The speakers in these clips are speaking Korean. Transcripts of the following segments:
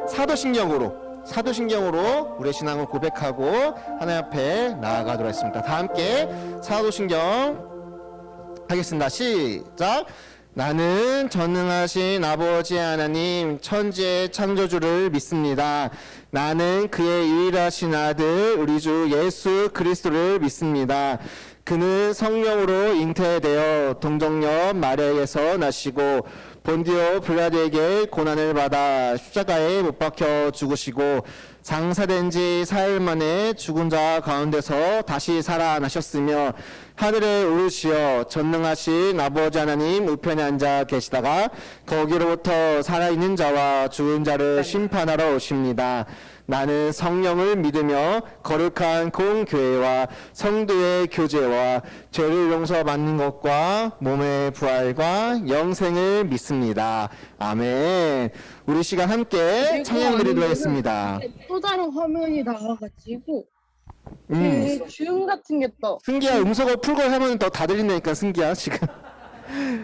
사도신경으로 우리의 신앙을 고백하고 하나님 앞에 나아가도록 하겠습니다. 다 함께 사도신경 하겠습니다. 시작. 나는 전능하신 아버지 하나님 천지의 창조주를 믿습니다. 나는 그의 유일하신 아들 우리 주 예수 그리스도를 믿습니다. 그는 성령으로 잉태되어 동정녀 마리아에게서 나시고 본디오 빌라도에게 고난을 받아 십자가에 못 박혀 죽으시고 장사된 지 4일 만에 죽은 자 가운데서 다시 살아나셨으며 하늘에 오르시어 전능하신 아버지 하나님 우편에 앉아 계시다가 거기로부터 살아있는 자와 죽은 자를 심판하러 오십니다. 나는 성령을 믿으며 거룩한 공교회와 성도의 교제와 죄를 용서받는 것과 몸의 부활과 영생을 믿습니다. 아멘. 우리 시간 함께 찬양 드리도록 하겠습니다. 또 다른 화면이 나와가지고 주음 같은 게 떠. 승기야, 음소거 풀고 하면 더 다 들린다니까, 승기야 지금.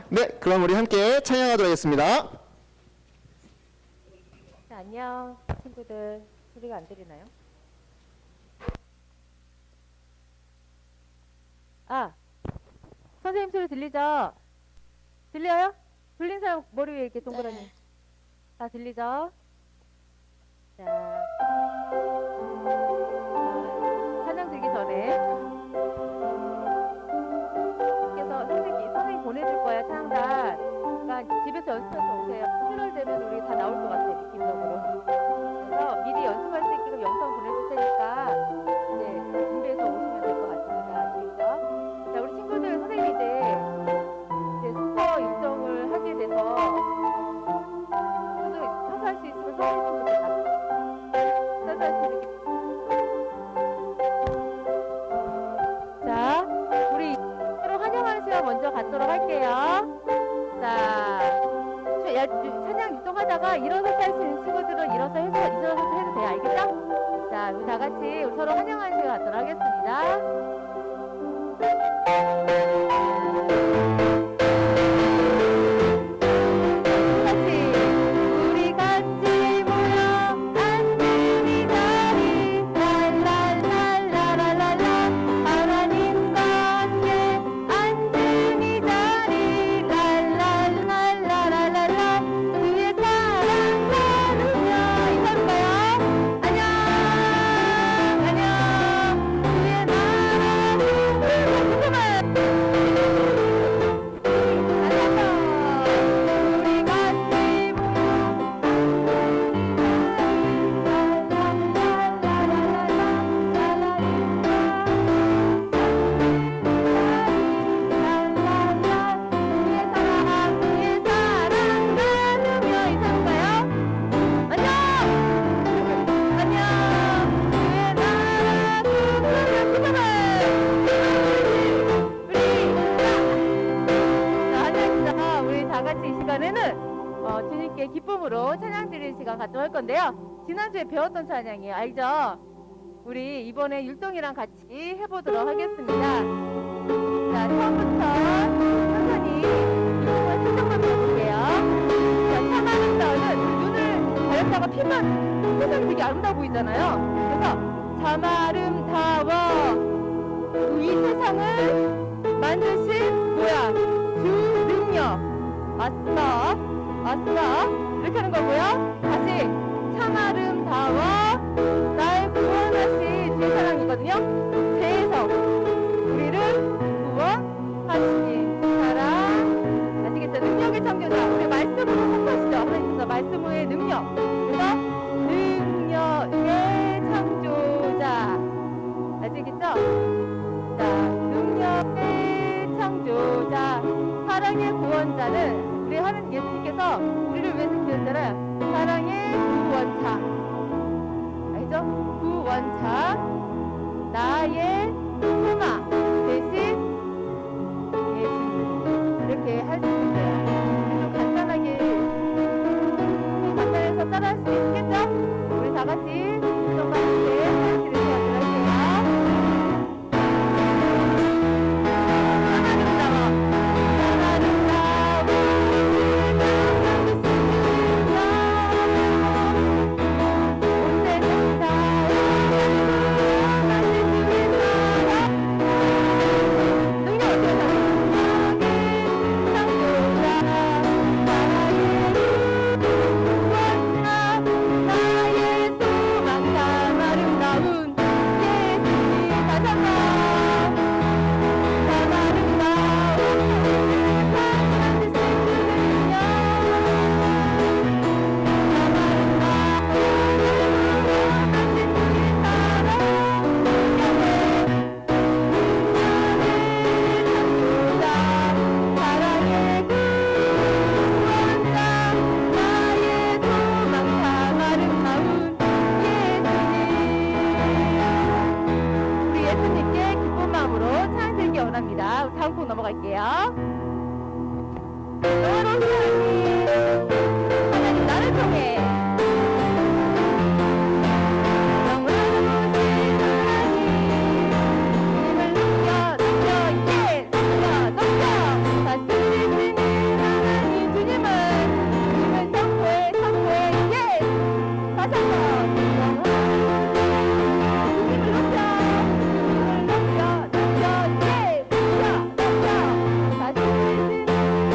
네, 그럼 우리 함께 찬양하도록 하겠습니다. 자, 안녕 친구들. 소리가 안 들리나요? 아, 선생님 소리 들리죠? 들려요? 들린 사람 머리 위에 이렇게 동그라미. 네. 다 들리죠? 자, 찬양 들기 전에 그래서 선생님 보내줄 거야 찬양단. 그러니까 집에서 연습해서 오세요. 7월 되면 우리 다 나올 것 같아 느낌적으로. 그래서 미리 연습할 수 있게끔 영상 보내줄 테니까 이제 준비해서 오시면 될 것 같습니다. 아시겠죠? 자, 우리 친구들 선생님이 이제 수서 일정을 하게 돼서 저도 서서 할 수 있으면 서서 했으면 좋겠다. 서서 할 수 있게. 자, 우리 서로 환영하는 시간 먼저 갖도록 할게요. 자, 찬양 유통하다가 일어서서 할 수 있는 친구들은 일어서서 해도 돼요. 알겠죠? 자, 우리 다 같이 서로 환영하는 시간 갖도록 하겠습니다. 주님께 기쁨으로 찬양 드리는 시간 갖도록 할 건데요. 지난주에 배웠던 찬양이에요. 알죠? 우리 이번에 율동이랑 같이 해보도록 하겠습니다. 자, 처음부터 천천히 율동을 살짝만 배워볼게요. 자, 참 아름다워는 눈을 가렸다가 피면 표정이 되게 아름다워 보이잖아요. 그래서 참 아름다워 이 세상을 만드신 뭐야? 주 능력 왔어 이렇게 하는 거고요. 다시 참 아름다워 날 구원하신 주의 사랑이거든요. 죄에서 우리를 구원하신 사랑 아시겠죠? 능력의 창조자. 우리 말씀으로 선포하시죠. 하나님께서 말씀 후에 능력. 그래서 능력의 창조자 아시겠죠? 자, 능력의 창조자 사랑의 구원자는 우리 하는 예수님께서 우리를 위해서 기억잖아요. 사랑의 구원자. 알죠? 구원자. 나의 소망 대신 예수. 이렇게 할 수 있어요. 좀 간단해서 따라할 수 있겠죠? 우리 다 같이 좀 함께 찬양을 드리도록 할게요. 아름다워 원합니다. 우리 다음 곡 넘어갈게요. 영화로운 하나님, 하나님 나를 통해. 영원하신 하나님, 힘을 넘겨, 예, 넘겨. 다스리시는 하나님 주님은 힘을 선포해, 예. 다시 한 번. 힘을 넘겨, 예. 넘겨. 다스리시는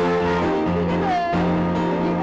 하나님 주님은 힘을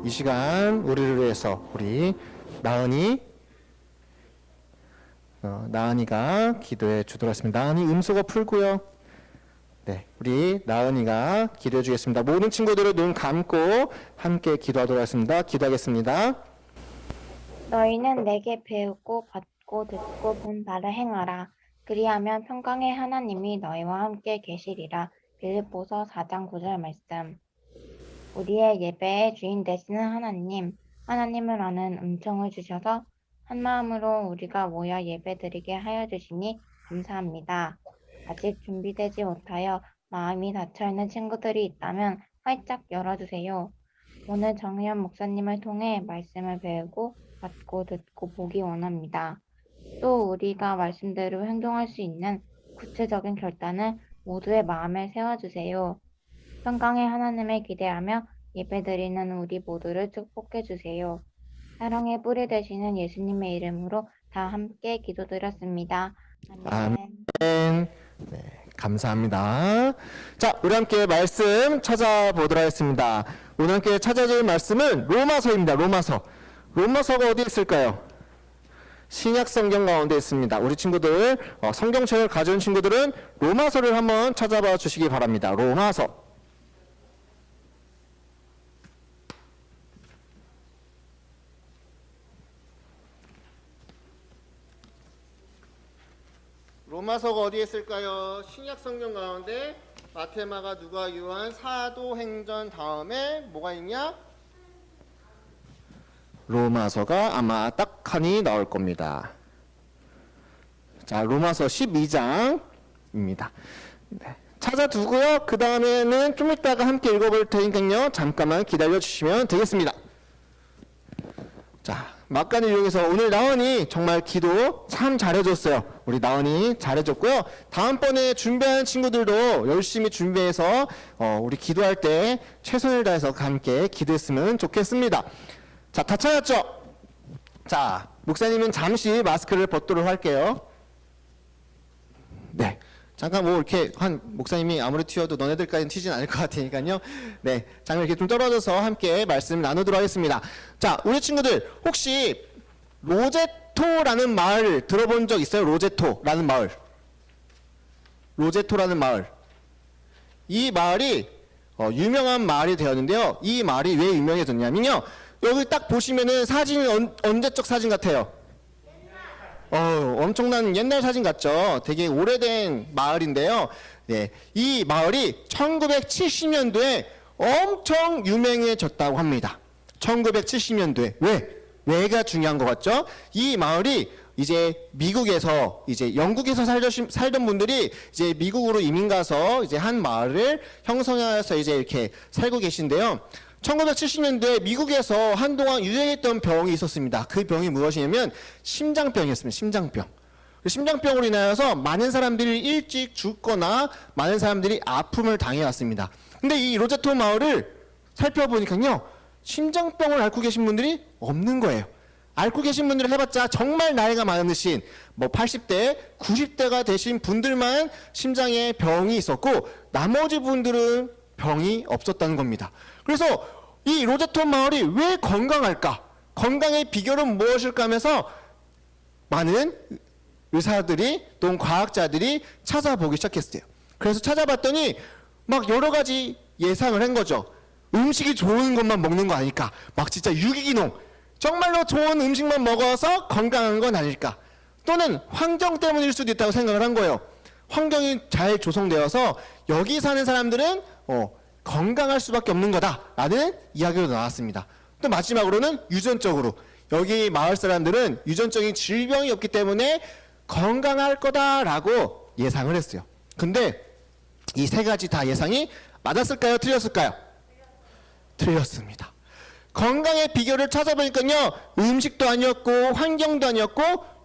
이 시간 우리를 위해서 우리 나은이가 기도해 주도록 하겠습니다. 나은이 음소거 풀고요. 네, 우리 나은이가 기도해 주겠습니다. 모든 친구들은 눈 감고 함께 기도하도록 하겠습니다. 기도하겠습니다. 너희는 내게 배우고 받고 듣고 본 바를 행하라. 그리하면 평강의 하나님이 너희와 함께 계시리라. 빌립보서 4장 9절 말씀. 우리의 예배의 주인 되시는 하나님을 아는 음성을 주셔서 한 마음으로 우리가 모여 예배드리게 하여 주시니 감사합니다. 아직 준비되지 못하여 마음이 닫혀있는 친구들이 있다면 활짝 열어주세요. 오늘 정의연 목사님을 통해 말씀을 배우고 받고 듣고 보기 원합니다. 또 우리가 말씀대로 행동할 수 있는 구체적인 결단을 모두의 마음에 세워주세요. 평강의 하나님을 기대하며 예배드리는 우리 모두를 축복해 주세요. 사랑의 뿌리 되시는 예수님의 이름으로 다 함께 기도드렸습니다. 아멘. 네, 감사합니다. 자, 우리 함께 말씀 찾아보도록 하겠습니다. 오늘 함께 찾아줄 말씀은 로마서입니다. 로마서가 어디 있을까요? 신약 성경 가운데 있습니다. 우리 친구들 성경책을 가져온 친구들은 로마서를 한번 찾아봐 주시기 바랍니다. 로마서가 어디에 있을까요? 신약 성경 가운데 마태, 마가, 누가, 요한, 사도행전 다음에 뭐가 있냐? 로마서가 아마 딱 하니 나올 겁니다. 자, 로마서 12장입니다. 네, 찾아두고요. 그 다음에는 좀 이따가 함께 읽어볼 테니까요. 잠깐만 기다려 주시면 되겠습니다. 자, 막간을 이용해서 오늘 나은이 정말 기도 참 잘해줬어요. 우리 나은이 잘해줬고요. 다음번에 준비하는 친구들도 열심히 준비해서 우리 기도할 때 최선을 다해서 함께 기도했으면 좋겠습니다. 자, 다 찾았죠? 자, 목사님은 잠시 마스크를 벗도록 할게요. 네. 잠깐 뭐 이렇게 한 목사님이 아무리 튀어도 너네들까지는 튀진 않을 것 같으니까요. 네. 잠깐 이렇게 좀 떨어져서 함께 말씀 나누도록 하겠습니다. 자, 우리 친구들 혹시 로제토라는 마을 들어본 적 있어요? 로제토라는 마을. 이 마을이 유명한 마을이 되었는데요. 이 마을이 왜 유명해졌냐면요. 여기 딱 보시면은 사진이 언제적 사진 같아요? 엄청난 옛날 사진 같죠? 되게 오래된 마을인데요. 네, 이 마을이 1970년도에 엄청 유명해졌다고 합니다. 1970년도에. 왜가 중요한 것 같죠? 이 마을이 이제 미국에서 이제 영국에서 살던 분들이 이제 미국으로 이민 가서 이제 한 마을을 형성해서 이제 이렇게 살고 계신데요. 1970년도에 미국에서 한동안 유행했던 병이 있었습니다. 그 병이 무엇이냐면 심장병이었습니다. 심장병으로 인하여서 많은 사람들이 일찍 죽거나 많은 사람들이 아픔을 당해왔습니다. 근데 이 로제토 마을을 살펴보니까요, 심장병을 앓고 계신 분들이 없는 거예요. 앓고 계신 분들을 해봤자 정말 나이가 많으신 80대, 90대가 되신 분들만 심장에 병이 있었고 나머지 분들은 병이 없었다는 겁니다. 그래서 이 로제토 마을이 왜 건강할까? 건강의 비결은 무엇일까 하면서 많은 의사들이 또는 과학자들이 찾아보기 시작했어요. 그래서 찾아봤더니 막 여러 가지 예상을 한 거죠. 음식이 좋은 것만 먹는 거 아닐까? 막 진짜 유기농, 정말로 좋은 음식만 먹어서 건강한 건 아닐까? 또는 환경 때문일 수도 있다고 생각을 한 거예요. 환경이 잘 조성되어서 여기 사는 사람들은 건강할 수밖에 없는 거다라는 이야기로 나왔습니다. 또 마지막으로는 유전적으로 여기 마을 사람들은 유전적인 질병이 없기 때문에 건강할 거다라고 예상을 했어요. 근데 이 세 가지 다 예상이 맞았을까요? 틀렸을까요? 틀렸습니다. 건강의 비결을 찾아보니까요, 음식도 아니었고 환경도 아니었고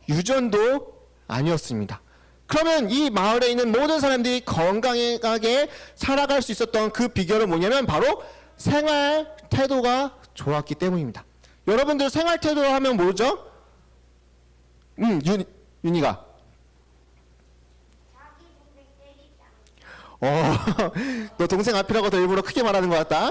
유전도 아니었습니다. 그러면 이 마을에 있는 모든 사람들이 건강하게 살아갈 수 있었던 그 비결은 뭐냐면 바로 생활 태도가 좋았기 때문입니다. 여러분들 생활 태도를 하면 뭐죠? 윤희가. 너 동생 앞이라고 더 일부러 크게 말하는 것 같다.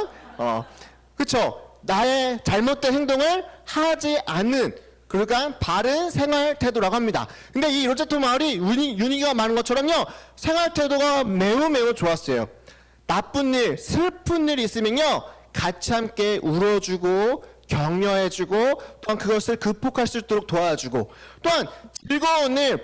그쵸? 나의 잘못된 행동을 하지 않는 그러니까 바른 생활 태도라고 합니다. 근데 이 로제토 마을이 윤희가 말한 것처럼요, 생활 태도가 매우 좋았어요. 나쁜 일, 슬픈 일이 있으면요, 같이 함께 울어주고 격려해주고 또한 그것을 극복할 수 있도록 도와주고, 또한 즐거운 일,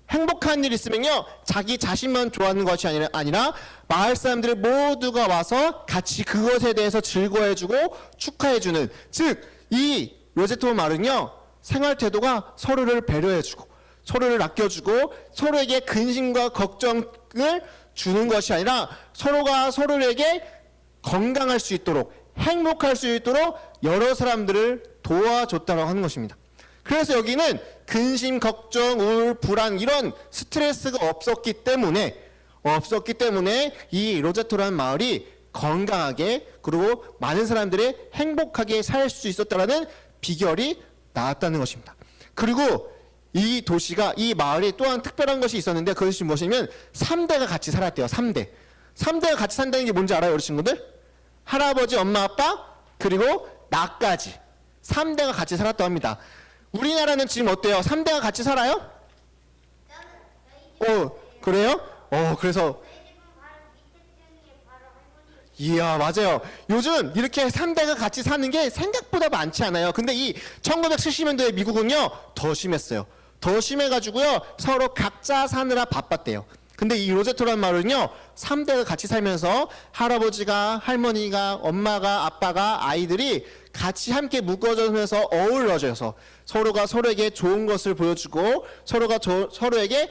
행복한 일 있으면요, 자기 자신만 좋아하는 것이 아니라 마을 사람들 모두가 와서 같이 그것에 대해서 즐거워해주고 축하해주는, 즉 이 로제토 마을은요, 생활 태도가 서로를 배려해주고 서로를 아껴주고 서로에게 근심과 걱정을 주는 것이 아니라 서로가 서로에게 건강할 수 있도록 행복할 수 있도록 여러 사람들을 도와줬다고 하는 것입니다. 그래서 여기는 근심, 걱정, 우울, 불안 이런 스트레스가 없었기 때문에 이 로제토라는 마을이 건강하게 그리고 많은 사람들이 행복하게 살 수 있었다는 비결이 나왔다는 것입니다. 그리고 이 도시가, 이 마을이 또한 특별한 것이 있었는데 그것이 무엇이냐면 3대가 같이 살았대요. 3대가 같이 산다는 게 뭔지 알아요, 우리 친구들? 할아버지, 엄마, 아빠 그리고 나까지 3대가 같이 살았다고 합니다. 우리나라는 지금 어때요? 3대가 같이 살아요? 그래요? 그래서 이야, 맞아요. 요즘 이렇게 3대가 같이 사는 게 생각보다 많지 않아요. 근데 이 1970년도에 미국은요, 더 심했어요. 더 심해가지고요, 서로 각자 사느라 바빴대요. 근데 이 로제토라는 마을은요, 3대가 같이 살면서 할아버지가, 할머니가, 엄마가, 아빠가, 아이들이 같이 함께 묶어져서 어우러져서 서로가 서로에게 좋은 것을 보여주고 서로가 서로에게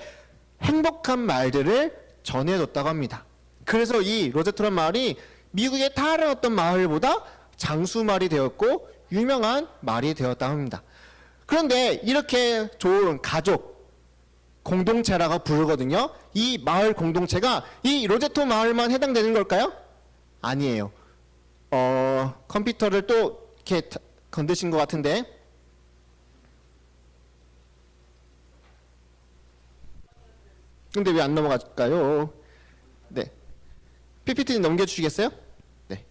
행복한 말들을 전해줬다고 합니다. 그래서 이 로제토라는 마을이 미국의 다른 어떤 마을보다 장수마을이 되었고 유명한 마을이 되었다고 합니다. 그런데 이렇게 좋은 가족 공동체라고 부르거든요. 이 마을 공동체가 이 로제토 마을만 해당되는 걸까요? 아니에요. 컴퓨터를 또 이렇게 건드신 것 같은데, 근데 왜 안 넘어갈까요? 네, PPT 넘겨주시겠어요? 네.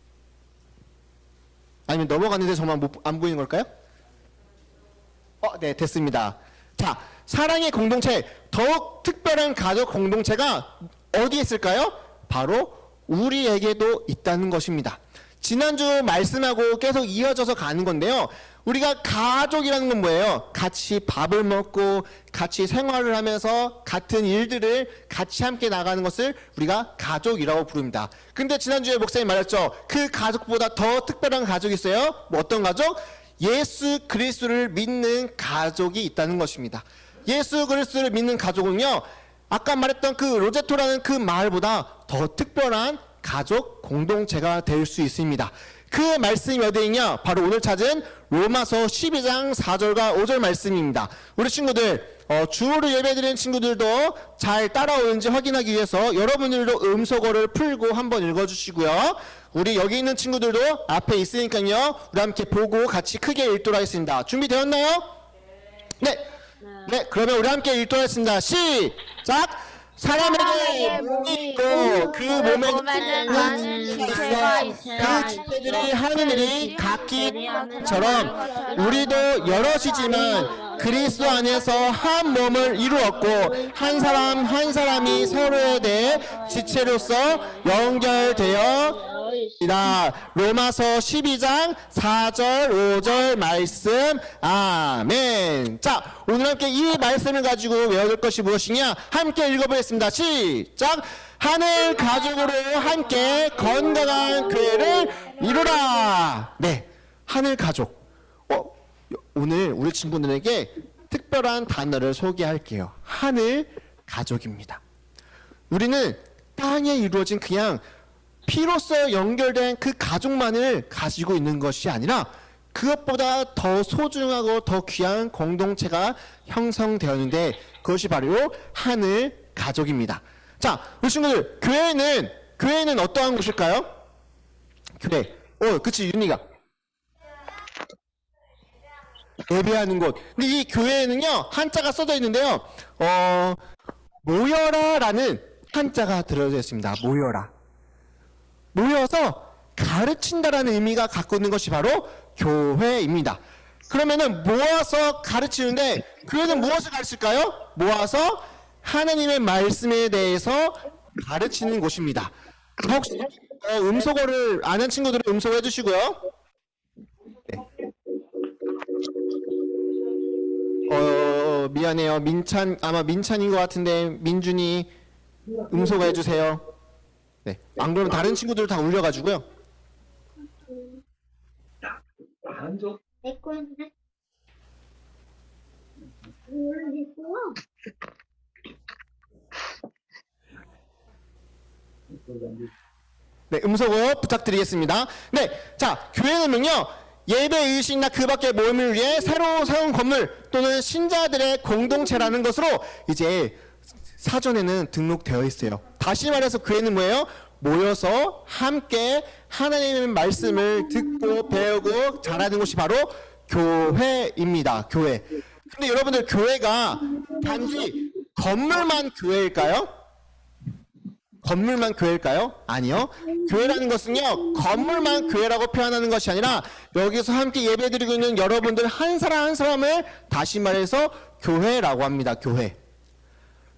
아니면 넘어갔는데 저만 안 보이는 걸까요? 네, 됐습니다. 자, 사랑의 공동체, 더욱 특별한 가족 공동체가 어디에 있을까요? 바로 우리에게도 있다는 것입니다. 지난주 말씀하고 계속 이어져서 가는 건데요. 우리가 가족이라는 건 뭐예요? 같이 밥을 먹고 같이 생활을 하면서 같은 일들을 같이 함께 나가는 것을 우리가 가족이라고 부릅니다. 근데 지난주에 목사님 말했죠. 그 가족보다 더 특별한 가족이 있어요. 뭐 어떤 가족? 예수 그리스도를 믿는 가족이 있다는 것입니다. 예수 그리스도를 믿는 가족은요, 아까 말했던 그 로제토라는 그 마을보다 더 특별한 가족 공동체가 될 수 있습니다. 그 말씀이 어디에 있냐? 바로 오늘 찾은 로마서 12장 4절과 5절 말씀입니다. 우리 친구들, 주로 예배드리는 친구들도 잘 따라오는지 확인하기 위해서 여러분들도 음소거를 풀고 한번 읽어주시고요. 우리 여기 있는 친구들도 앞에 있으니까요, 우리 함께 보고 같이 크게 읽도록 하겠습니다. 준비되었나요? 네, 그러면 우리 함께 읽도록 하겠습니다. 시작! 사람에게 몸이 있고 그 몸에는 많은 지체가 있어 그 지체들이 하는 일이 각기처럼 우리도 여럿이지만 그리스도 안에서 한 몸을 이루었고 한 사람 한 사람이 서로에 대해 지체로서 연결되어 로마서 12장 4절 5절 말씀. 아멘. 자, 오늘 함께 이 말씀을 가지고 외워둘 것이 무엇이냐? 함께 읽어보겠습니다. 시작. 하늘 가족으로 함께 건강한 교회를 이루라. 네, 하늘 가족. 오늘 우리 친구들에게 특별한 단어를 소개할게요. 하늘 가족입니다. 우리는 땅에 이루어진 그냥 피로써 연결된 그 가족만을 가지고 있는 것이 아니라 그것보다 더 소중하고 더 귀한 공동체가 형성되었는데 그것이 바로 하늘 가족입니다. 자, 우리 친구들, 교회는 어떠한 곳일까요? 교회. 그치, 윤희가. 예배하는 곳. 근데 이 교회에는요, 한자가 써져 있는데요, 모여라라는 한자가 들어져 있습니다. 모여라. 모여서 가르친다라는 의미가 갖고 있는 것이 바로 교회입니다. 그러면은 모아서 가르치는데 교회는 무엇을 가르칠까요? 모아서 하나님의 말씀에 대해서 가르치는 곳입니다. 혹시 음소거를 안 한 친구들은 음소거 해주시고요. 네. 미안해요. 아마 민찬인 것 같은데 민준이 음소거 해주세요. 네. 안 그러면 다른 친구들 다 울려가지고요. 네, 음소거 부탁드리겠습니다. 네, 자, 교회는요, 예배 의식이나 그 밖의 모임을 위해 새로 세운 건물 또는 신자들의 공동체라는 것으로 이제 사전에는 등록되어 있어요. 다시 말해서 교회는 뭐예요? 모여서 함께 하나님의 말씀을 듣고 배우고 자라는 곳이 바로 교회입니다. 교회. 근데 여러분들 교회가 단지 건물만 교회일까요? 건물만 교회일까요? 아니요. 교회라는 것은요, 건물만 교회라고 표현하는 것이 아니라 여기서 함께 예배드리고 있는 여러분들 한 사람 한 사람을 다시 말해서 교회라고 합니다. 교회.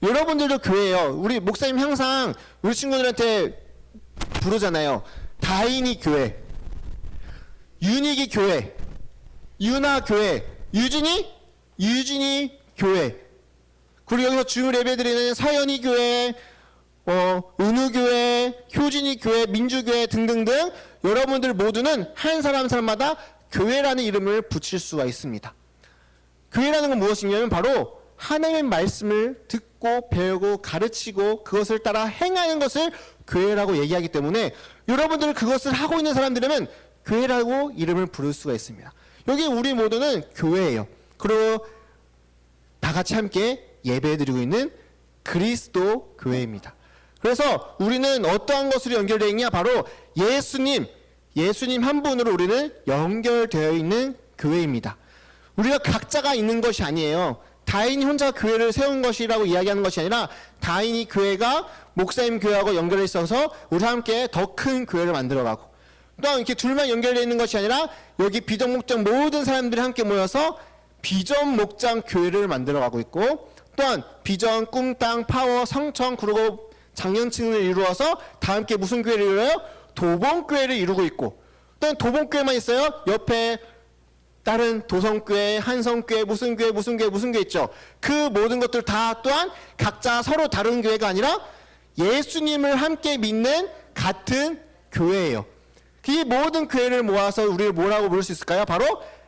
여러분들도 교회예요. 우리 목사님 항상 우리 친구들한테 부르잖아요. 다인이 교회, 윤익이 교회, 유나 교회, 유진이 교회. 그리고 여기서 주일 예배드리는 사연이 교회, 은우교회, 효진이 교회, 민주교회 등등등 여러분들 모두는 한 사람 한 사람마다 교회라는 이름을 붙일 수가 있습니다. 교회라는 건 무엇이냐면 바로 하나님의 말씀을 듣고 배우고 가르치고 그것을 따라 행하는 것을 교회라고 얘기하기 때문에 여러분들 그것을 하고 있는 사람들은 교회라고 이름을 부를 수가 있습니다. 여기 우리 모두는 교회예요. 그리고 다 같이 함께 예배드리고 있는 그리스도 교회입니다. 그래서 우리는 어떠한 것으로 연결되어 있냐? 바로 예수님 한 분으로 우리는 연결되어 있는 교회입니다. 우리가 각자가 있는 것이 아니에요. 다인이 혼자 교회를 세운 것이라고 이야기하는 것이 아니라 다인이 교회가 목사님 교회하고 연결해 있어서 우리 함께 더 큰 교회를 만들어가고 또한 이렇게 둘만 연결되어 있는 것이 아니라 여기 비전 목장 모든 사람들이 함께 모여서 비전 목장 교회를 만들어가고 있고 또한 비전, 꿈, 땅, 파워, 성청 그리고 장년층을 이루어서 다 함께 무슨 교회를 이루어요? 도봉교회를 이루고 있고 또한 도봉교회만 있어요? 옆에 다른 도성교회, 한성교회, 무슨 교회 있죠? 그 모든 것들 다 또한 각자 서로 다른 교회가 아니라 예수님을 함께 믿는 같은 교회예요. 이 모든 교회를 모아서 우리를 뭐라고 부를 수 있을까요? 바로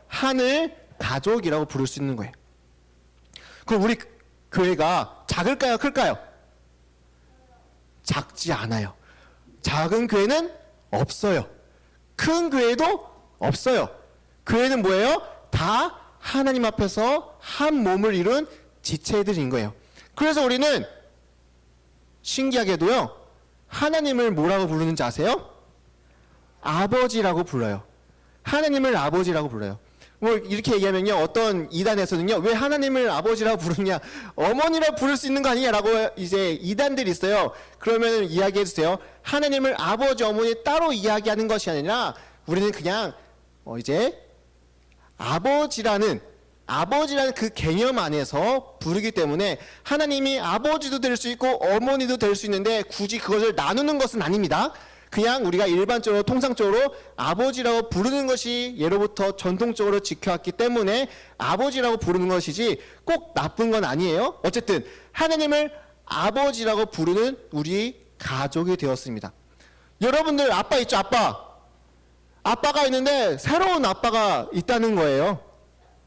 하늘 가족이라고 부를 수 있는 거예요. 그럼 우리 교회가 작을까요? 클까요? 작지 않아요. 작은 교회는 없어요. 큰 교회도 없어요. 교회는 뭐예요? 다 하나님 앞에서 한 몸을 이룬 지체들인 거예요. 그래서 우리는 신기하게도요, 하나님을 뭐라고 부르는지 아세요? 아버지라고 불러요. 하나님을 아버지라고 불러요. 뭐 이렇게 얘기하면요, 어떤 이단에서는요, 왜 하나님을 아버지라고 부르냐, 어머니라고 부를 수 있는 거 아니냐라고 이제 이단들이 있어요. 그러면 이야기해 주세요. 하나님을 아버지, 어머니 따로 이야기하는 것이 아니라 우리는 그냥 이제 아버지라는 그 개념 안에서 부르기 때문에 하나님이 아버지도 될 수 있고 어머니도 될 수 있는데 굳이 그것을 나누는 것은 아닙니다. 그냥 우리가 일반적으로 통상적으로 아버지라고 부르는 것이 예로부터 전통적으로 지켜왔기 때문에 아버지라고 부르는 것이지 꼭 나쁜 건 아니에요. 어쨌든 하나님을 아버지라고 부르는 우리 가족이 되었습니다. 여러분들 아빠 있죠? 아빠가 있는데 새로운 아빠가 있다는 거예요.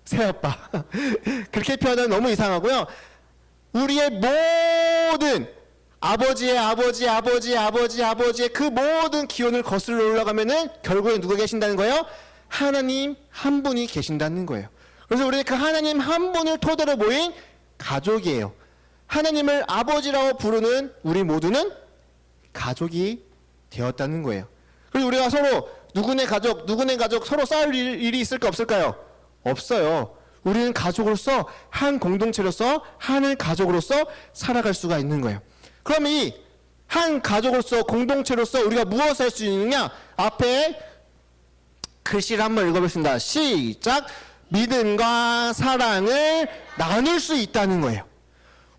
새아빠. 그렇게 표현하면 너무 이상하고요. 우리의 모든 아버지의 그 모든 기원을 거슬러 올라가면은 결국에 누가 계신다는 거예요? 하나님 한 분이 계신다는 거예요. 그래서 우리는 그 하나님 한 분을 토대로 모인 가족이에요. 하나님을 아버지라고 부르는 우리 모두는 가족이 되었다는 거예요. 그리고 우리가 서로 누구네 가족 서로 싸울 일이 있을까 없을까요? 없어요. 우리는 가족으로서 한 공동체로서 하늘 가족으로서 살아갈 수가 있는 거예요. 그럼 이 한 가족으로서 공동체로서 우리가 무엇을 할 수 있느냐? 앞에 글씨를 한번 읽어보겠습니다. 시작. 믿음과 사랑을 나눌 수 있다는 거예요.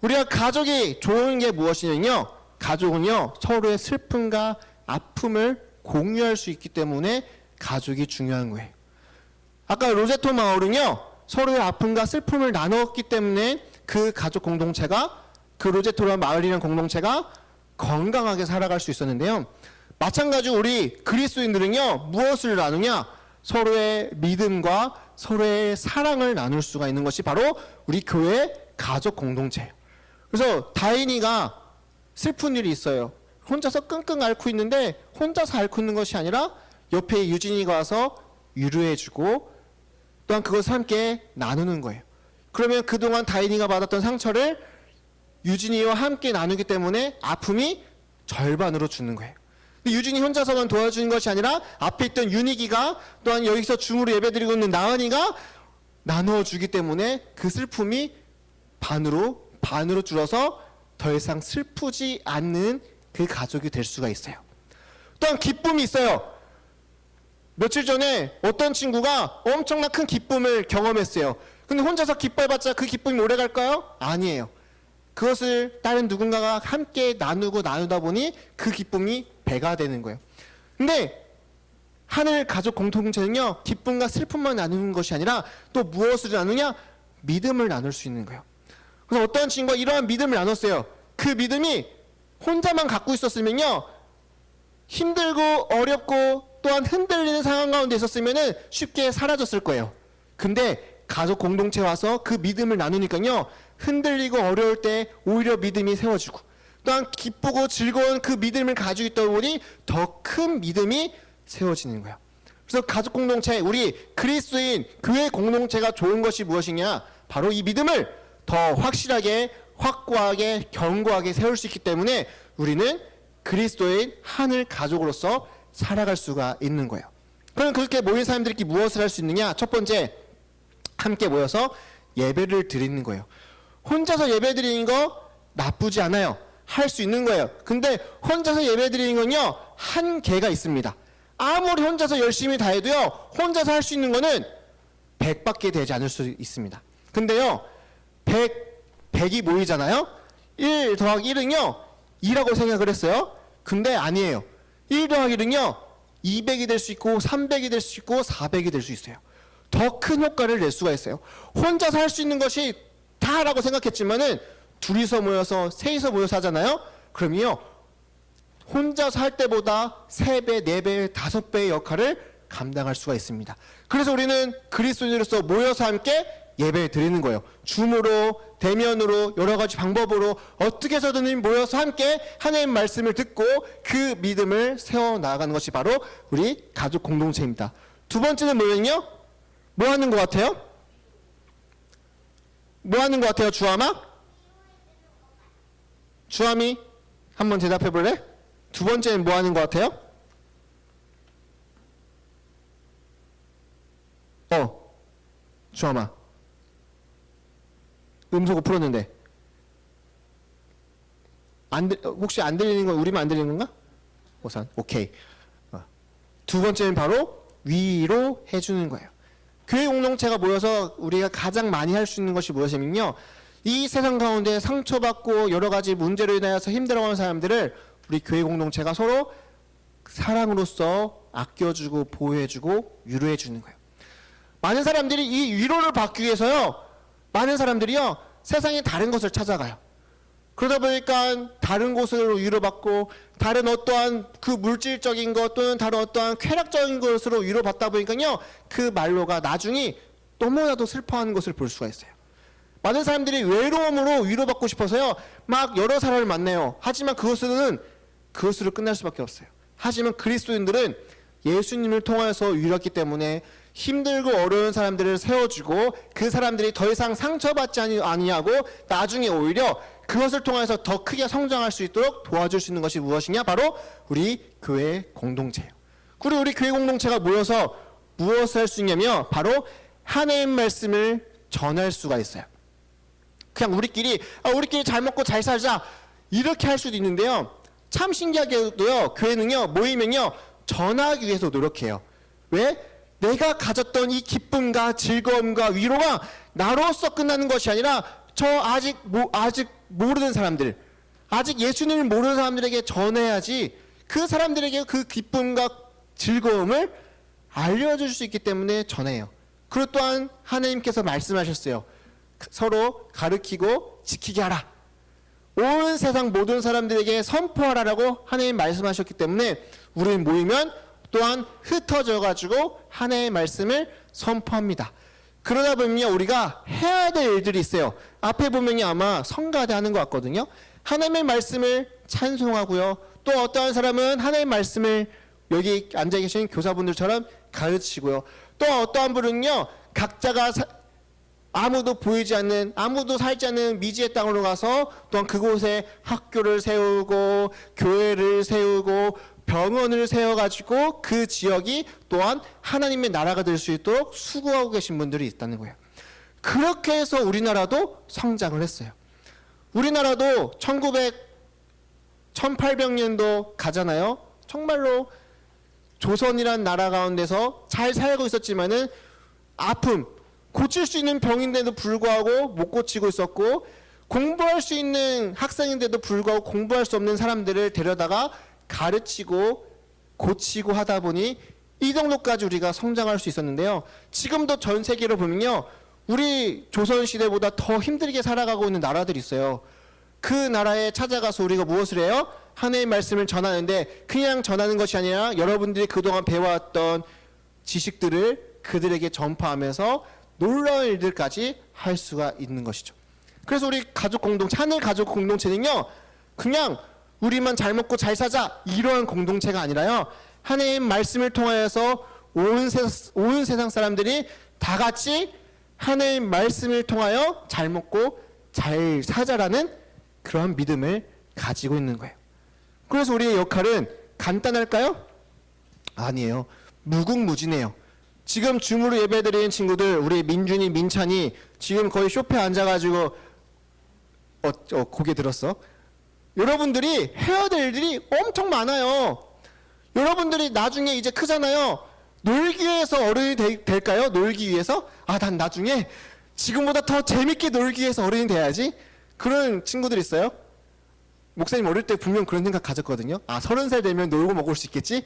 우리가 가족이 좋은 게 무엇이냐면요, 가족은요 서로의 슬픔과 아픔을 공유할 수 있기 때문에 가족이 중요한 거예요. 아까 로제토 마을은요 서로의 아픔과 슬픔을 나눴기 때문에 그 가족 공동체가, 그 로제토라는 마을이라는 공동체가 건강하게 살아갈 수 있었는데요, 마찬가지로 우리 그리스도인들은요 무엇을 나누냐? 서로의 믿음과 서로의 사랑을 나눌 수가 있는 것이 바로 우리 교회 가족 공동체예요. 그래서 다인이가 슬픈 일이 있어요. 혼자서 끙끙 앓고 있는데 혼자서 앓고 있는 것이 아니라 옆에 유진이가 와서 위로해주고 또한 그것을 함께 나누는 거예요. 그러면 그동안 다인이가 받았던 상처를 유진이와 함께 나누기 때문에 아픔이 절반으로 주는 거예요. 근데 유진이 혼자서만 도와주는 것이 아니라 앞에 있던 윤희기가 또한 여기서 줌으로 예배드리고 있는 나은이가 나누어주기 때문에 그 슬픔이 반으로 줄어서 더 이상 슬프지 않는 그 가족이 될 수가 있어요. 또한 기쁨이 있어요. 며칠 전에 어떤 친구가 엄청난 큰 기쁨을 경험했어요. 근데 혼자서 기뻐해봤자 그 기쁨이 오래 갈까요? 아니에요. 그것을 다른 누군가가 함께 나누다 보니 그 기쁨이 배가 되는 거예요. 근데 하늘 가족 공동체는요 기쁨과 슬픔만 나누는 것이 아니라 또 무엇을 나누냐? 믿음을 나눌 수 있는 거예요. 그래서 어떤 친구가 이러한 믿음을 나눴어요. 그 믿음이 혼자만 갖고 있었으면요 힘들고 어렵고 또한 흔들리는 상황 가운데 있었으면 쉽게 사라졌을 거예요. 근데 가족 공동체 와서 그 믿음을 나누니까요 흔들리고 어려울 때 오히려 믿음이 세워지고 또한 기쁘고 즐거운 그 믿음을 가지고 있다 보니 더 큰 믿음이 세워지는 거예요. 그래서 가족 공동체, 우리 그리스도인 교회 공동체가 좋은 것이 무엇이냐? 바로 이 믿음을 더 확실하게 확고하게 견고하게 세울 수 있기 때문에 우리는 그리스도인 하늘 가족으로서 살아갈 수가 있는 거예요. 그럼 그렇게 모인 사람들끼리 무엇을 할 수 있느냐? 첫 번째, 함께 모여서 예배를 드리는 거예요. 혼자서 예배 드리는 거 나쁘지 않아요. 할 수 있는 거예요. 근데 혼자서 예배 드리는 건요 한계가 있습니다. 아무리 혼자서 열심히 다 해도요 혼자서 할 수 있는 거는 100밖에 되지 않을 수 있습니다. 근데요 100이 모이잖아요. 1 더하기 1은요 2라고 생각을 했어요. 근데 아니에요. 1 더하기 1은요 200이 될 수 있고 300이 될 수 있고 400이 될 수 있어요. 더 큰 효과를 낼 수가 있어요. 혼자서 할 수 있는 것이 다라고 생각했지만은 둘이서 모여서 셋이서 모여서 하잖아요. 그럼요 혼자서 할 때보다 3배, 4배, 5배의 역할을 감당할 수가 있습니다. 그래서 우리는 그리스도인으로서 모여서 함께 예배 드리는 거예요. 줌으로, 대면으로, 여러 가지 방법으로 어떻게 해서든 모여서 함께 하나님 말씀을 듣고 그 믿음을 세워나가는 것이 바로 우리 가족 공동체입니다. 두 번째는 뭐냐면요, 뭐 하는 것 같아요? 뭐 하는 것 같아요, 주함아? 주함이 한번 대답해 볼래? 두 번째는 뭐 하는 것 같아요? 주함아. 음소거 풀었는데. 혹시 안 들리는 건 우리만 안 들리는 건가? 오산. 오케이. 두 번째는 바로 위로해 주는 거예요. 교회 공동체가 모여서 우리가 가장 많이 할 수 있는 것이 무엇이냐면요, 이 세상 가운데 상처받고 여러 가지 문제로 인하여서 힘들어하는 사람들을 우리 교회 공동체가 서로 사랑으로서 아껴주고 보호해주고 위로해주는 거예요. 많은 사람들이 이 위로를 받기 위해서요, 많은 사람들이요 세상에 다른 것을 찾아가요. 그러다 보니까 다른 곳으로 위로받고 다른 어떠한 그 물질적인 것 또는 다른 어떠한 쾌락적인 것으로 위로받다 보니까요 그 말로가 나중에 너무나도 슬퍼하는 것을 볼 수가 있어요. 많은 사람들이 외로움으로 위로받고 싶어서요 막 여러 사람을 만나요. 하지만 그것으로 끝날 수밖에 없어요. 하지만 그리스도인들은 예수님을 통해서 위로했기 때문에 힘들고 어려운 사람들을 세워주고 그 사람들이 더 이상 상처받지 아니하고 나중에 오히려 그것을 통해서 더 크게 성장할 수 있도록 도와줄 수 있는 것이 무엇이냐? 바로 우리 교회 공동체예요. 그리고 우리 교회 공동체가 모여서 무엇을 할 수 있냐면 바로 하나님 말씀을 전할 수가 있어요. 그냥 우리끼리 잘 먹고 잘 살자 이렇게 할 수도 있는데요, 참 신기하게도요, 교회는요, 모이면요, 전하기 위해서 노력해요. 왜? 내가 가졌던 이 기쁨과 즐거움과 위로가 나로서 끝나는 것이 아니라 저 아직 모르는 사람들, 아직 예수님을 모르는 사람들에게 전해야지 그 사람들에게 그 기쁨과 즐거움을 알려줄 수 있기 때문에 전해요. 그리고 또한 하나님께서 말씀하셨어요. 서로 가르치고 지키게 하라. 온 세상 모든 사람들에게 선포하라라고 하나님 말씀하셨기 때문에 우리는 모이면 또한 흩어져 가지고 하나님의 말씀을 선포합니다. 그러다 보면요, 우리가 해야 될 일들이 있어요. 앞에 보면요, 아마 성가대 하는 것 같거든요. 하나님의 말씀을 찬송하고요, 또 어떠한 사람은 하나님의 말씀을 여기 앉아 계신 교사분들처럼 가르치고요, 또 어떠한 분은요, 각자가 아무도 보이지 않는, 아무도 살지 않는 미지의 땅으로 가서 또한 그곳에 학교를 세우고 교회를 세우고 병원을 세워가지고 그 지역이 또한 하나님의 나라가 될 수 있도록 수고하고 계신 분들이 있다는 거예요. 그렇게 해서 우리나라도 성장을 했어요. 우리나라도 1800년도 가잖아요. 정말로 조선이란 나라 가운데서 잘 살고 있었지만은 아픔, 고칠 수 있는 병인데도 불구하고 못 고치고 있었고, 공부할 수 있는 학생인데도 불구하고 공부할 수 없는 사람들을 데려다가 가르치고 고치고 하다 보니 이 정도까지 우리가 성장할 수 있었는데요. 지금도 전 세계로 보면요, 우리 조선시대보다 더 힘들게 살아가고 있는 나라들이 있어요. 그 나라에 찾아가서 우리가 무엇을 해요? 하나님의 말씀을 전하는데, 그냥 전하는 것이 아니라 여러분들이 그동안 배워왔던 지식들을 그들에게 전파하면서 놀라운 일들까지 할 수가 있는 것이죠. 그래서 우리 가족 공동체, 하늘 가족 공동체는요, 그냥 우리만 잘 먹고 잘 사자 이러한 공동체가 아니라요, 하나님 말씀을 통하여서 온 세상 사람들이 다 같이 하나님 말씀을 통하여 잘 먹고 잘 사자라는 그러한 믿음을 가지고 있는 거예요. 그래서 우리의 역할은 간단할까요? 아니에요. 무궁무진해요. 지금 줌으로 예배드리는 친구들, 우리 민준이, 민찬이 지금 거의 쇼파에 앉아가지고 고개 들었어. 여러분들이 해야 될 일들이 엄청 많아요. 여러분들이 나중에 이제 크잖아요. 놀기 위해서 어른이 될까요? 놀기 위해서? 아, 난 나중에 지금보다 더 재밌게 놀기 위해서 어른이 돼야지. 그런 친구들 있어요? 목사님 어릴 때 분명 그런 생각 가졌거든요. 아, 30살 되면 놀고 먹을 수 있겠지?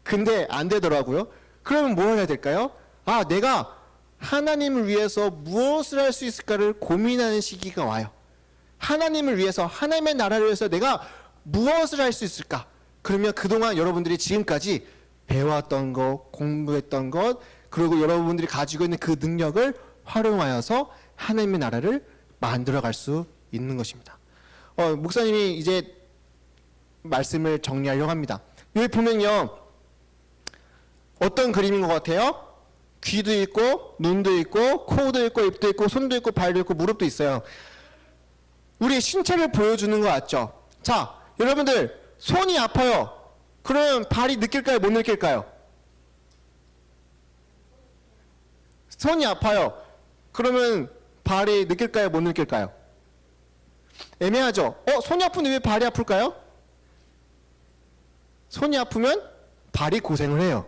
근데 안 되더라고요. 그러면 뭘 해야 될까요? 아, 내가 하나님을 위해서 무엇을 할 수 있을까를 고민하는 시기가 와요. 하나님을 위해서, 하나님의 나라를 위해서 내가 무엇을 할 수 있을까? 그러면 그동안 여러분들이 지금까지 배워왔던 것, 공부했던 것, 그리고 여러분들이 가지고 있는 그 능력을 활용하여서 하나님의 나라를 만들어갈 수 있는 것입니다. 목사님이 이제 말씀을 정리하려고 합니다. 여기 보면요, 어떤 그림인 것 같아요? 귀도 있고, 눈도 있고, 코도 있고, 입도 있고, 손도 있고, 발도 있고, 무릎도 있어요. 우리 신체를 보여주는 것 같죠? 자, 여러분들 손이 아파요. 그럼 발이 느낄까요? 못 느낄까요? 손이 아파요. 그러면 발이 느낄까요? 못 느낄까요? 애매하죠? 손이 아픈데 왜 발이 아플까요? 손이 아프면 발이 고생을 해요.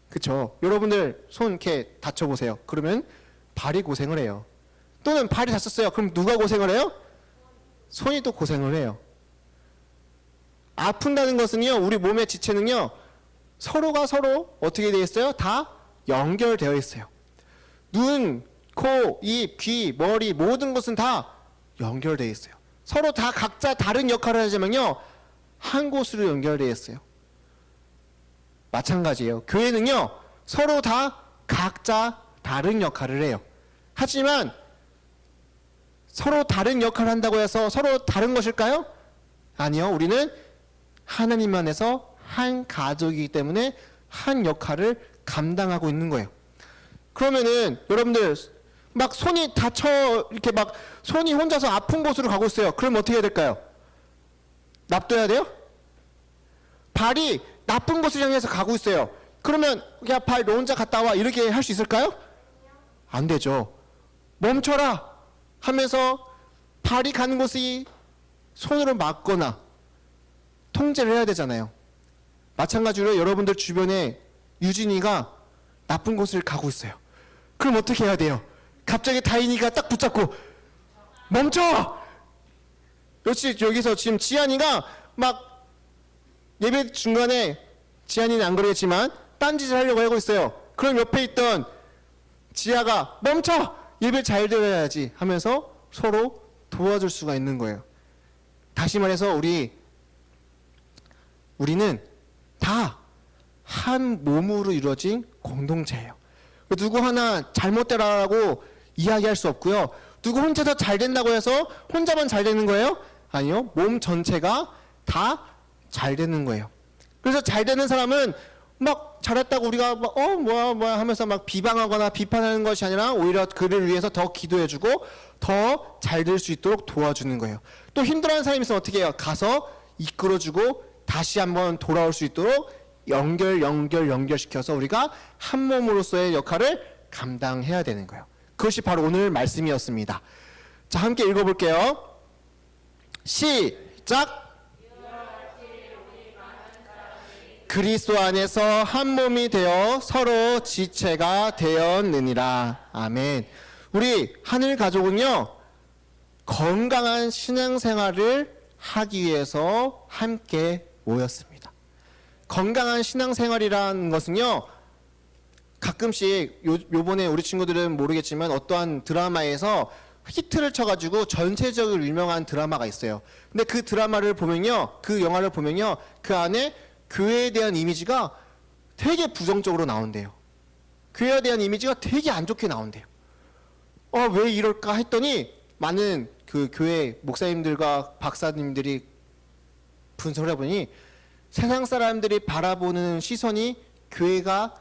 그쵸? 여러분들 손 이렇게 다쳐보세요. 그러면 발이 고생을 해요. 또는 발이 다쳤어요. 그럼 누가 고생을 해요? 손이 또 고생을 해요. 아픈다는 것은요, 우리 몸의 지체는요, 서로가 서로 어떻게 되어 있어요? 다 연결되어 있어요. 눈, 코, 입, 귀, 머리 모든 것은 다 연결되어 있어요. 서로 다 각자 다른 역할을 하지만요, 한 곳으로 연결되어 있어요. 마찬가지예요. 교회는요, 서로 다 각자 다른 역할을 해요. 하지만 서로 다른 역할을 한다고 해서 서로 다른 것일까요? 아니요. 우리는 하나님 안에서 한 가족이기 때문에 한 역할을 감당하고 있는 거예요. 그러면은 여러분들 막 손이 다쳐, 이렇게 막 손이 혼자서 아픈 곳으로 가고 있어요. 그럼 어떻게 해야 될까요? 납둬야 돼요? 발이 나쁜 곳을 향해서 가고 있어요. 그러면 야, 발 너 혼자 갔다 와 이렇게 할 수 있을까요? 안 되죠. 멈춰라 하면서 발이 가는 곳이 손으로 막거나 통제를 해야 되잖아요. 마찬가지로 여러분들 주변에 유진이가 나쁜 곳을 가고 있어요. 그럼 어떻게 해야 돼요? 갑자기 다인이가 딱 붙잡고 멈춰! 역시 여기서 지금 지한이가 막 예배 중간에 지한이는 안 그러겠지만 딴짓을 하려고 하고 있어요. 그럼 옆에 있던 지아가 멈춰! 예배 잘 드려야지 하면서 서로 도와줄 수가 있는 거예요. 다시 말해서 우리는 다 한 몸으로 이루어진 공동체예요. 누구 하나 잘못되라고 이야기할 수 없고요. 누구 혼자서 잘 된다고 해서 혼자만 잘 되는 거예요? 아니요. 몸 전체가 다 잘 되는 거예요. 그래서 잘 되는 사람은 막 잘했다고 우리가 막 뭐야 하면서 막 비방하거나 비판하는 것이 아니라 오히려 그를 위해서 더 기도해주고 더 잘 될 수 있도록 도와주는 거예요. 또 힘들어하는 사람이 있으면 어떻게 해요? 가서 이끌어주고 다시 한번 돌아올 수 있도록 연결시켜서 우리가 한 몸으로서의 역할을 감당해야 되는 거예요. 그것이 바로 오늘 말씀이었습니다. 자, 함께 읽어볼게요. 시작! 그리스도 안에서 한 몸이 되어 서로 지체가 되었느니라. 아멘. 우리 하늘 가족은요, 건강한 신앙생활을 하기 위해서 함께 모였습니다. 건강한 신앙생활이라는 것은요, 가끔씩 요번에 우리 친구들은 모르겠지만 어떠한 드라마에서 히트를 쳐가지고 전세적으로 유명한 드라마가 있어요. 근데 그 드라마를 보면요, 그 영화를 보면요, 그 안에 교회에 대한 이미지가 되게 부정적으로 나온대요. 교회에 대한 이미지가 되게 안 좋게 나온대요. 왜 이럴까 했더니 많은 그 교회 목사님들과 박사님들이 분석을 해보니 세상 사람들이 바라보는 시선이 교회가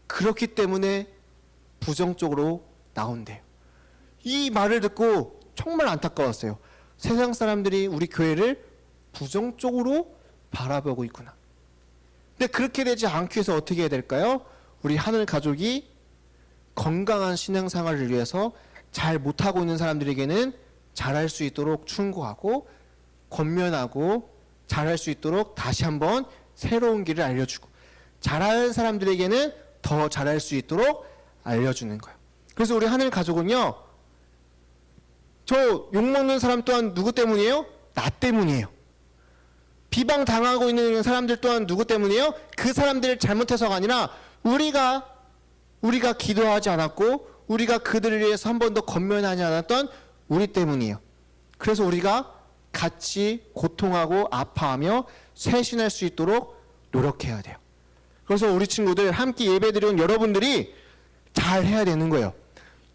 그렇기 때문에 부정적으로 나온대요. 이 말을 듣고 정말 안타까웠어요. 세상 사람들이 우리 교회를 부정적으로 바라보고 있구나. 근데 그렇게 되지 않기 위해서 어떻게 해야 될까요? 우리 하늘 가족이 건강한 신앙생활을 위해서 잘 못하고 있는 사람들에게는 잘할 수 있도록 충고하고 권면하고 잘할 수 있도록 다시 한번 새로운 길을 알려주고, 잘하는 사람들에게는 더 잘할 수 있도록 알려주는 거예요. 그래서 우리 하늘 가족은요, 저 욕먹는 사람 또한 누구 때문이에요? 나 때문이에요. 비방당하고 있는 사람들 또한 누구 때문이에요? 그 사람들을 잘못해서가 아니라 우리가 기도하지 않았고 우리가 그들을 위해서 한 번도 권면하지 않았던 우리 때문이에요. 그래서 우리가 같이 고통하고 아파하며 쇄신할 수 있도록 노력해야 돼요. 그래서 우리 친구들 함께 예배드리는 여러분들이 잘 해야 되는 거예요.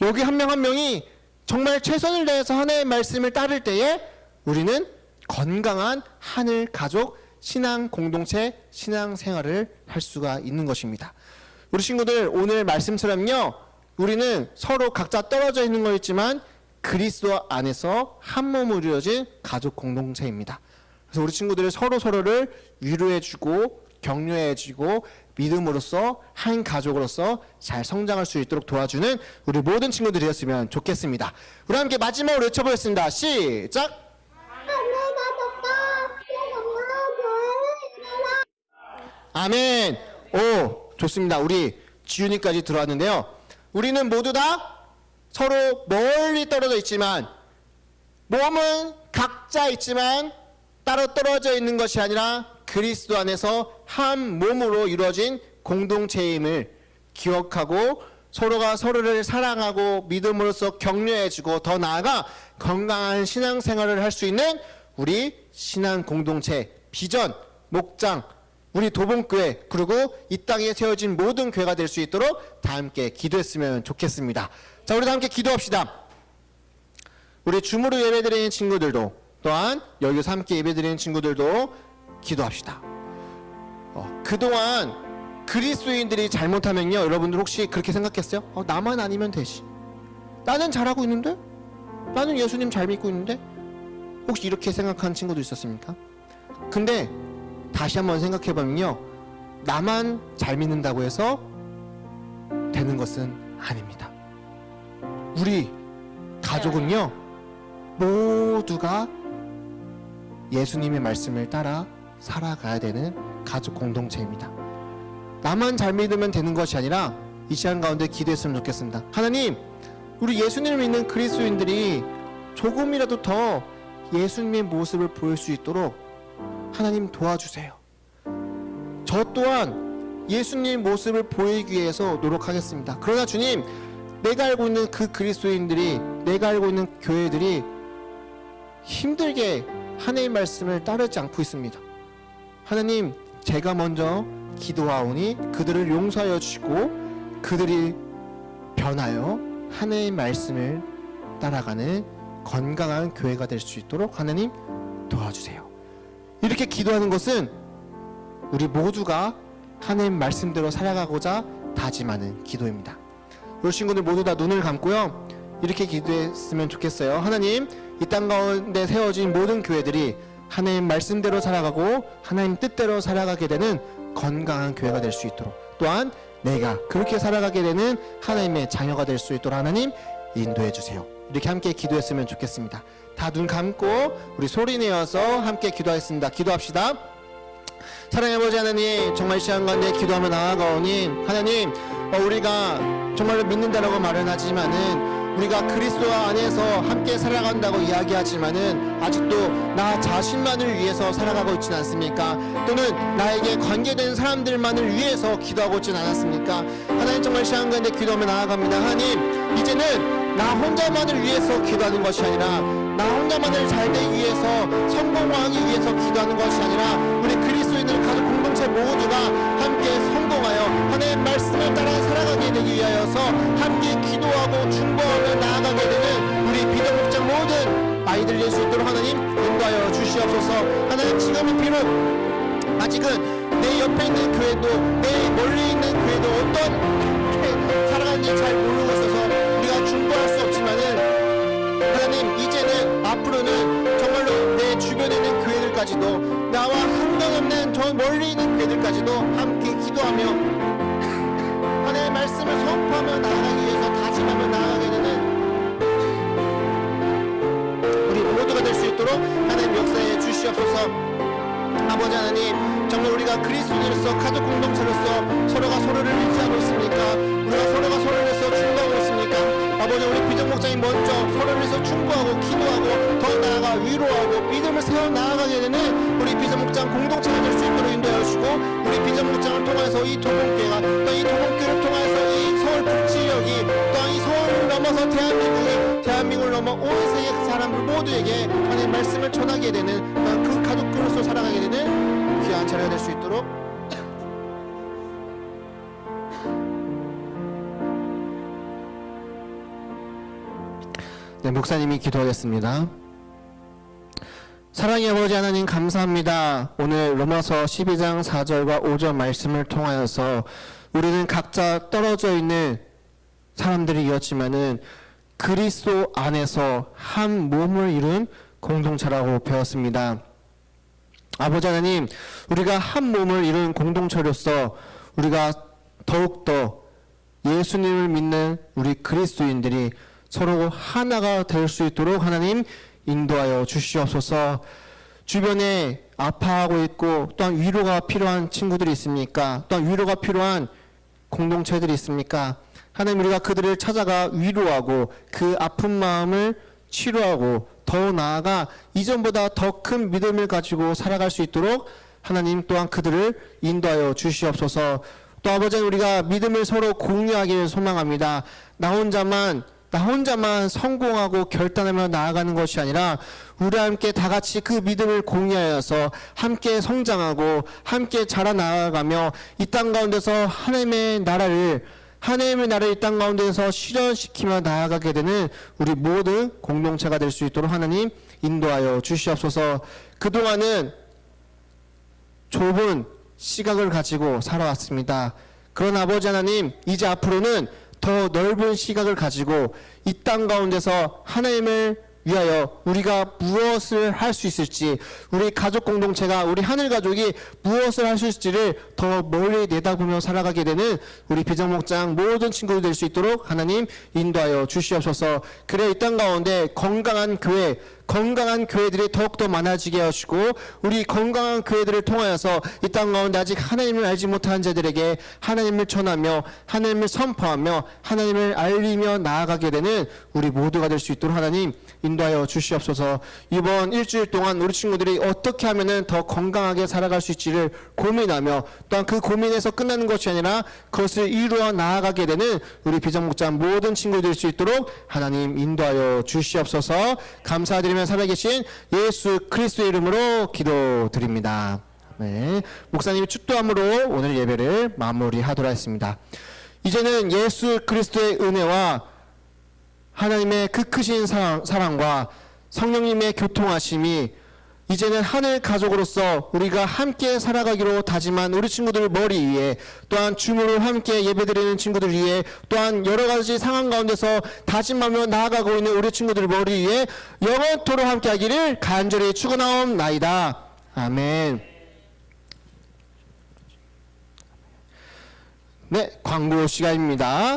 여기 한 명 한 명이 정말 최선을 다해서 하나님의 말씀을 따를 때에 우리는 건강한 하늘 가족 신앙 공동체 신앙 생활을 할 수가 있는 것입니다. 우리 친구들 오늘 말씀처럼요, 우리는 서로 각자 떨어져 있는 거였지만 그리스도 안에서 한 몸으로 이루어진 가족 공동체입니다. 그래서 우리 친구들이 서로를 위로해주고 격려해주고 믿음으로써 한 가족으로서 잘 성장할 수 있도록 도와주는 우리 모든 친구들이 되었으면 좋겠습니다. 우리 함께 마지막으로 외쳐보겠습니다. 시작! 아멘. 오, 좋습니다. 우리 지윤이까지 들어왔는데요. 우리는 모두 다 서로 멀리 떨어져 있지만 몸은 각자 있지만 따로 떨어져 있는 것이 아니라 그리스도 안에서 한 몸으로 이루어진 공동체임을 기억하고 서로가 서로를 사랑하고 믿음으로써 격려해주고 더 나아가 건강한 신앙생활을 할 수 있는 우리 신앙 공동체 비전, 목장, 우리 도봉교회 그리고 이 땅에 세워진 모든 교회가 될 수 있도록 다 함께 기도했으면 좋겠습니다. 자, 우리 다 함께 기도합시다. 우리 줌으로 예배드리는 친구들도 또한 여기서 함께 예배드리는 친구들도 기도합시다. 그동안 그리스도인들이 잘못하면요, 여러분들 혹시 그렇게 생각했어요? 나만 아니면 되지. 나는 잘하고 있는데? 나는 예수님 잘 믿고 있는데? 혹시 이렇게 생각하는 친구도 있었습니까? 근데 다시 한번 생각해보면요, 나만 잘 믿는다고 해서 되는 것은 아닙니다. 우리 가족은요, 모두가 예수님의 말씀을 따라 살아가야 되는 가족 공동체입니다. 나만 잘 믿으면 되는 것이 아니라 이 시간 가운데 기도했으면 좋겠습니다. 하나님, 우리 예수님을 믿는 그리스도인들이 조금이라도 더 예수님의 모습을 보일 수 있도록 하나님 도와주세요. 저 또한 예수님의 모습을 보이기 위해서 노력하겠습니다. 그러나 주님, 내가 알고 있는 그 그리스도인들이, 내가 알고 있는 교회들이 힘들게 하나님의 말씀을 따르지 않고 있습니다. 하나님, 제가 먼저 기도하오니 그들을 용서하여 주시고 그들이 변하여 하나님의 말씀을 따라가는 건강한 교회가 될 수 있도록 하나님 도와주세요. 이렇게 기도하는 것은 우리 모두가 하나님 말씀대로 살아가고자 다짐하는 기도입니다. 우리 친구들 모두 다 눈을 감고요, 이렇게 기도했으면 좋겠어요. 하나님, 이 땅 가운데 세워진 모든 교회들이 하나님 말씀대로 살아가고 하나님 뜻대로 살아가게 되는 건강한 교회가 될 수 있도록, 또한 내가 그렇게 살아가게 되는 하나님의 자녀가 될 수 있도록 하나님 인도해 주세요. 이렇게 함께 기도했으면 좋겠습니다. 다 눈 감고 우리 소리 내어서 함께 기도하겠습니다. 기도합시다. 사랑의 아버지 하나님, 정말 시간 가운데 기도하며 나아가오니 하나님, 우리가 정말로 믿는다라고 말은 하지만은, 우리가 그리스도 안에서 함께 살아간다고 이야기하지만은 아직도 나 자신만을 위해서 살아가고 있지는 않습니까? 또는 나에게 관계된 사람들만을 위해서 기도하고 있지는 않았습니까? 하나님, 정말 시간 가운데 기도하며 나아갑니다. 하나님, 이제는 나 혼자만을 위해서 기도하는 것이 아니라, 나 혼자만을 잘 되기 위해서, 성공하기 위해서 기도하는 것이 아니라, 우리 그리스도인들 가족 공동체 모두가 함께 성공하여 하나님의 말씀을 따라 살아가게 되기 위하여서 함께 기도하고 중보하며 나아가게 되는 우리 비전 목장 모든 아이들 될 수 있도록 하나님 인도하여 주시옵소서. 하나님, 지금은 비록 아직은 내 옆에 있는 교회도, 내 멀리 있는 교회도 어떤 살아가는지 잘 모르고 있어서 우리가 중보할 수 없지만은, 하나님, 이제는 앞으로는 정말로 내 주변에 있는 교회들까지도, 나와 상관없는 저 멀리 있는 교회들까지도 함께 기도하며 하나님의 말씀을 선포하며 나아가기 위해서 다짐하며 나아가게 되는 우리 모두가 될 수 있도록 하나님 역사해 주시옵소서. 아버지 하나님, 정말 우리가 그리스도인으로서 가족 공동체로서 서로가 서로를 의지하고 있습니까? 우리가 서로가 서로를 위해서 중보하고 있습니까? 아버지, 우리 비전 목장이 먼저 서로를 위해서 중보하고 기도하고 더 나아가 위로하고 믿음을 세워 나아가게 되는 우리 비전 목장 공동체가 될 수 있도록 인도해 주시고, 우리 비전 목장을 통해서 이 도봉교회가, 또 이 도봉교회를 통해서 이 서울 북지역이, 또 이 서울을 넘어서 대한민국을 넘어 온 세계 사람들 모두에게 하나님의 말씀을 전하게 되는 그 가족으로서 살아가게 되는 귀한 자리가 될 수 있도록 네, 목사님이 기도하겠습니다. 사랑의 아버지 하나님, 감사합니다. 오늘 로마서 12장 4절과 5절 말씀을 통하여서 우리는 각자 떨어져 있는 사람들이었지만은 그리스도 안에서 한 몸을 이룬 공동체라고 배웠습니다. 아버지 하나님, 우리가 한 몸을 이룬 공동체로서 우리가 더욱더 예수님을 믿는 우리 그리스도인들이 서로 하나가 될 수 있도록 하나님 인도하여 주시옵소서. 주변에 아파하고 있고 또한 위로가 필요한 친구들이 있습니까? 또한 위로가 필요한 공동체들이 있습니까? 하나님, 우리가 그들을 찾아가 위로하고 그 아픈 마음을 치료하고 더 나아가 이전보다 더 큰 믿음을 가지고 살아갈 수 있도록 하나님 또한 그들을 인도하여 주시옵소서. 또 아버지, 우리가 믿음을 서로 공유하기를 소망합니다. 나 혼자만 성공하고 결단하며 나아가는 것이 아니라 우리 함께 다 같이 그 믿음을 공유하여서 함께 성장하고 함께 자라나가며 이 땅 가운데서 하나님의 나라를 이 땅 가운데서 실현시키며 나아가게 되는 우리 모든 공동체가 될 수 있도록 하나님 인도하여 주시옵소서. 그동안은 좁은 시각을 가지고 살아왔습니다. 그러나 아버지 하나님, 이제 앞으로는 더 넓은 시각을 가지고 이 땅 가운데서 하나님을 위하여 우리가 무엇을 할 수 있을지, 우리 가족 공동체가, 우리 하늘 가족이 무엇을 할 수 있을지를 더 멀리 내다보며 살아가게 되는 우리 비정목장 모든 친구들 될 수 있도록 하나님 인도하여 주시옵소서. 그래 이 땅 가운데 건강한 교회들이 더욱더 많아지게 하시고, 우리 건강한 교회들을 통하여서 이 땅 가운데 아직 하나님을 알지 못한 자들에게 하나님을 전하며 하나님을 선포하며 하나님을 알리며 나아가게 되는 우리 모두가 될 수 있도록 하나님 인도하여 주시옵소서. 이번 일주일 동안 우리 친구들이 어떻게 하면은 더 건강하게 살아갈 수 있지를 고민하며, 또한 그 고민에서 끝나는 것이 아니라 그것을 이루어 나아가게 되는 우리 비정목장 모든 친구들 될 수 있도록 하나님 인도하여 주시옵소서. 감사드리며 살아계신 예수 그리스도의 이름으로 기도드립니다. 네, 목사님이 축도함으로 오늘 예배를 마무리하도록 하겠습니다. 이제는 예수 그리스도의 은혜와 하나님의 그 크신 사랑과 성령님의 교통하심이 이제는 하늘 가족으로서 우리가 함께 살아가기로 다짐한 우리 친구들 머리 위에, 또한 주무를 함께 예배드리는 친구들 위에, 또한 여러 가지 상황 가운데서 다짐하며 나아가고 있는 우리 친구들 머리 위에 영원토록 함께 하기를 간절히 축원하옵나이다. 아멘. 네, 광고 시간입니다.